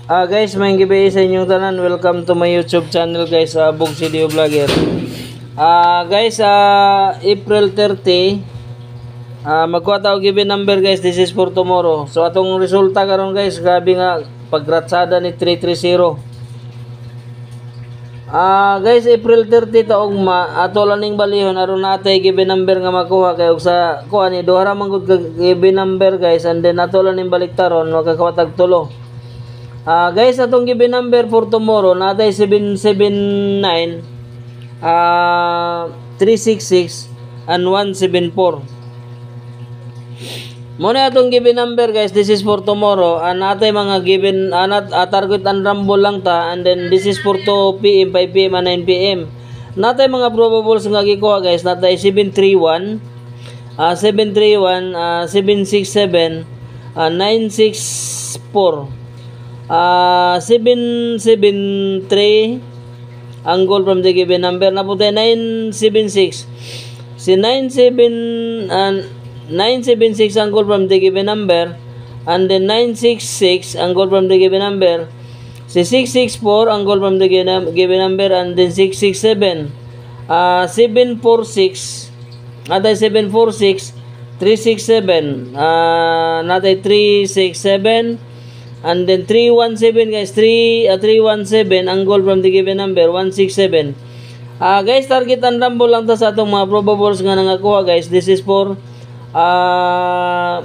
Guys, may gabi sa inyong tanan. Welcome to my YouTube channel guys, Bog Video Vlogger. Guys, April 30, magkuha tao given number guys. This is for tomorrow. So atong resulta karon guys, grabe nga pagratsada ni 330. Guys, April 30 taong ato laning balihon aron natay given number nga makuha kay og sa kuha ni duha ra man gud given number guys, and then ato laning baliktaron makakawatag tulo. Guys, atong given number for tomorrow natay 779, 366 and 174. Muna atong given number guys, this is for tomorrow. Natay mga given target and rumble lang ta, and then this is for 2 PM, 5 PM and 9 PM. Natay mga probables nga gikuha guys, natay 731, 767, 964, 773 ang goal from the given number. Napunta 976, si 976 ang goal from the given number, and then 966 ang goal from the given number, si 664 ang goal from the given number, and then 667, 746 natay 746, 367, natay 367, and then 317 guys, 317 ang goal from the given number, 167. Guys, target and rumble lang ta sa atong mga probables nga nangakuha guys. This is for 2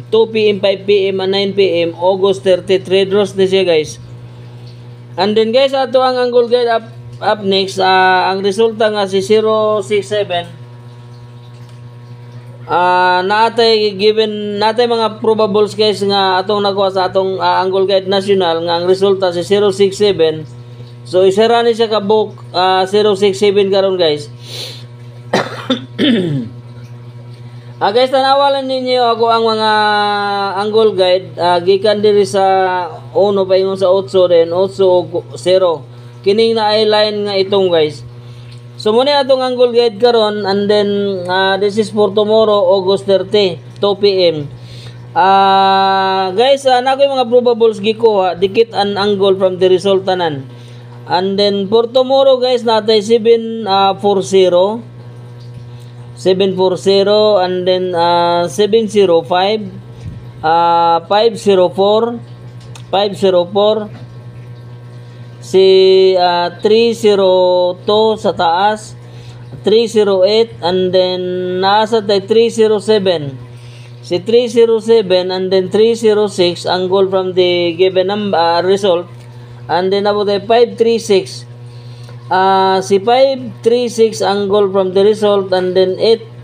PM, 5 PM and 9 PM, August 30, 3 draws na siya guys. And then guys, ato ang angle guide up next. Ang resulta nga si 067. Natay mga probables guys nga atong nakuha sa atong angle guide national nga ang resulta si 067. So isara ni siya ka book 067 karon guys. Guys, tanawalan ninyo ako ang mga angle guide gikan diri sa 1 paingon sa 8 then 8 0. Kining na ay line nga itong guys. So muna atong angle guide karon, and then this is for tomorrow August 30, 2 PM. Guys, nako yung mga probables gikuha dikit an angle from the result tanan. And then for tomorrow guys, natay 740, 740, and then 705, 504, 504, si 302 sa taas, 308, and then nasa tayo 307, si 307, and then 306 ang goal from the given result, and then about tayo 536, si 536 ang goal from the result, and then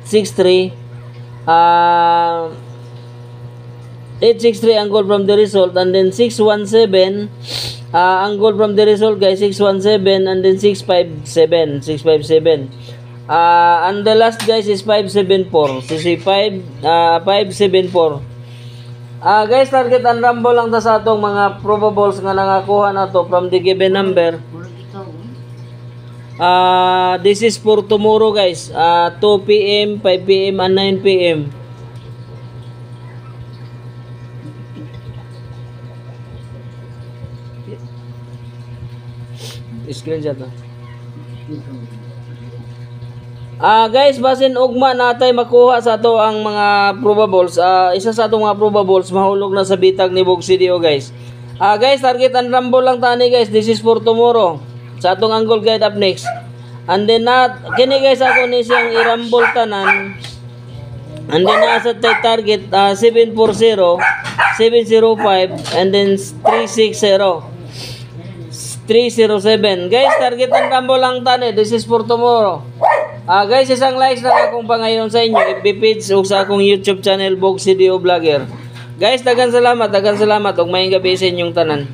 863, 863 ang goal from the result, and then 617 ang goal from the result guys, 617, and then 657, 657. And the last guys is 574, si 574. Guys, target and rumble lang ta sa atong mga probables nga nangakuha na to from the given number. This is for tomorrow guys, 2 PM, 5 PM and 9 PM. Screenshot na. Guys, basin ugma natay makuha sa ato ang mga probables. Isa sa atong mga probables mahulog na sa bitag ni Bog Video guys. Guys, target and rumble lang tani guys. This is for tomorrow sa atong angle guide up next. And then kini guys, ako ni siyang i-rumble tanan. And then nasa target 740, 705, and then 360, 307. Guys, target and rumble lang tani. This is for tomorrow. Guys, isang likes na akong pangayon sa inyo, FB page o sa akong YouTube channel, Bog Video Vlogger. Guys, daghang salamat, ug maayong gabi sa inyong tanan.